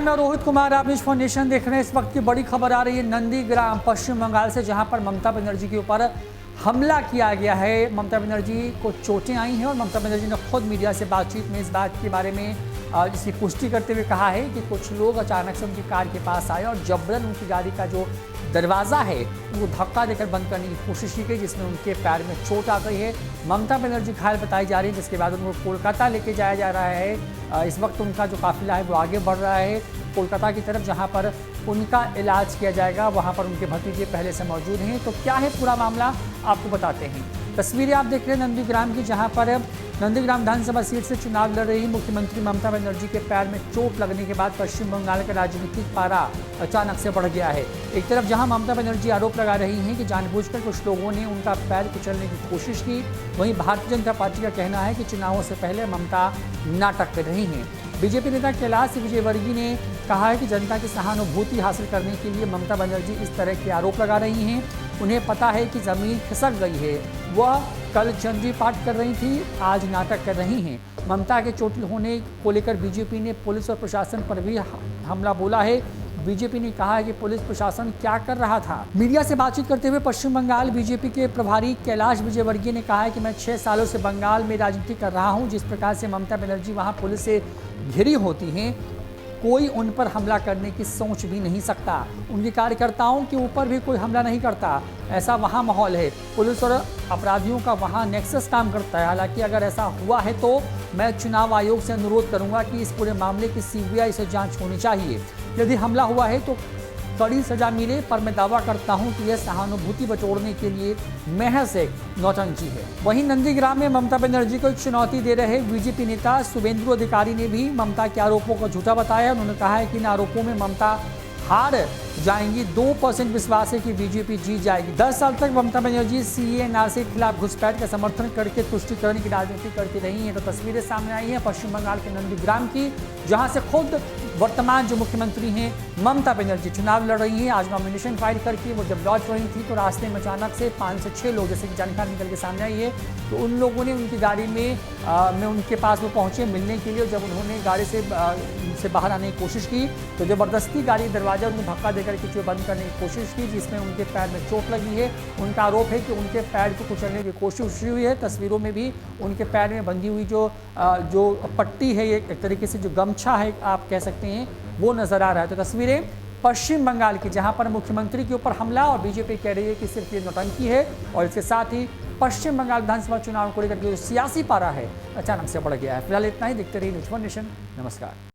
मैं रोहित कुमार, आप news foundation देख रहे हैं। इस वक्त की बड़ी खबर आ रही है नंदीग्राम पश्चिम बंगाल से, जहां पर ममता बनर्जी के ऊपर हमला किया गया है। ममता बनर्जी को चोटें आई हैं और ममता बनर्जी ने खुद मीडिया से बातचीत में इस बात के बारे में इसकी पुष्टि करते हुए कहा है कि कुछ लोग अचानक से उनकी कार के पास आए और जबरन उनकी गाड़ी का जो दरवाज़ा है वो धक्का देकर बंद करने की कोशिश की गई, जिसमें उनके पैर में चोट आ गई है। ममता बनर्जी घायल बताई जा रही है, जिसके बाद उनको कोलकाता लेके जाया जा रहा है। इस वक्त उनका जो काफिला है वो आगे बढ़ रहा है कोलकाता की तरफ, जहां पर उनका इलाज किया जाएगा। वहां पर उनके भतीजे पहले से मौजूद हैं। तो क्या है पूरा मामला, आपको बताते हैं। तस्वीरें आप देख रहे हैं नंदीग्राम की, जहां पर नंदीग्राम विधानसभा सीट से चुनाव लड़ रही मुख्यमंत्री ममता बनर्जी के पैर में चोट लगने के बाद पश्चिम बंगाल का राजनीतिक पारा अचानक से बढ़ गया है। एक तरफ जहां ममता बनर्जी आरोप लगा रही हैं कि जानबूझकर कुछ लोगों ने उनका पैर कुचलने की कोशिश की, वहीं भारतीय जनता पार्टी का कहना है कि चुनावों से पहले ममता नाटक कर रही हैं। बीजेपी नेता कैलाश विजयवर्गीय ने कहा है कि जनता की सहानुभूति हासिल करने के लिए ममता बनर्जी इस तरह के आरोप लगा रही हैं। उन्हें पता है कि ज़मीन खिसक गई है। वह कल चंडी पाठ कर रही थी, आज नाटक कर रही हैं। ममता के चोट होने को लेकर बीजेपी ने पुलिस और प्रशासन पर भी हमला बोला है। बीजेपी ने कहा है कि पुलिस प्रशासन क्या कर रहा था। मीडिया से बातचीत करते हुए पश्चिम बंगाल बीजेपी के प्रभारी कैलाश विजयवर्गीय ने कहा है कि मैं 6 सालों से बंगाल में राजनीति कर रहा हूं। जिस प्रकार से ममता बनर्जी वहां पुलिस से घिरी होती हैं, कोई उन पर हमला करने की सोच भी नहीं सकता। उनके कार्यकर्ताओं के ऊपर भी कोई हमला नहीं करता। ऐसा वहाँ माहौल है। पुलिस और अपराधियों का वहाँ नेक्सस काम करता है। हालांकि अगर ऐसा हुआ है तो मैं चुनाव आयोग से अनुरोध करूंगा कि इस पूरे मामले की सीबीआई से जांच होनी चाहिए। यदि हमला हुआ है तो कड़ी सजा मिले, पर मैं दावा करता हूं कि यह सहानुभूति बटोरने के लिए महज एक नौटंकी है। वहीं नंदीग्राम में ममता बनर्जी को एक चुनौती दे रहे बीजेपी नेता शुभेंदु अधिकारी ने भी ममता के आरोपों को झूठा बताया। उन्होंने कहा है कि इन आरोपों में ममता हार जाएंगी। 2% विश्वास है कि बीजेपी जीत जाएगी। 10 साल तक ममता बनर्जी सीएए के खिलाफ घुसपैठ का समर्थन करके तुष्टिकरण की राजनीति करती रही हैं। तो तस्वीरें सामने आई हैं पश्चिम बंगाल के नंदीग्राम की, जहां से खुद वर्तमान जो मुख्यमंत्री हैं ममता बनर्जी चुनाव लड़ रही हैं। आज नॉमिनेशन फाइल करके वो जब लौट रही थी तो रास्ते में अचानक से 5 से 6 लोग, जैसे कि जानकारी निकल के सामने आई है, तो उन लोगों ने उनकी गाड़ी में उनके पास वो पहुंचे मिलने के लिए। जब उन्होंने गाड़ी से बाहर आने की कोशिश की तो ज़बरदस्ती गाड़ी दरवाजा उनको धक्का देकर के बंद करने की कोशिश की, जिसमें उनके पैर में चोट लगी है। उनका आरोप है कि उनके पैर को कुचलने की कोशिश हुई है। तस्वीरों में भी उनके पैर में बंधी हुई जो पट्टी है, एक तरीके से जो गमछा है आप कह सकते हैं, वो नजर आ रहा है। तो तस्वीरें पश्चिम बंगाल की, जहां पर मुख्यमंत्री के ऊपर हमला और बीजेपी कह रही है कि सिर्फ ये नौटंकी है, और इसके साथ ही पश्चिम बंगाल विधानसभा चुनाव को लेकर जो सियासी पारा है अचानक से बढ़ गया है। फिलहाल इतना ही। देखते रहिए न्यूज फाउंडेशन। नमस्कार।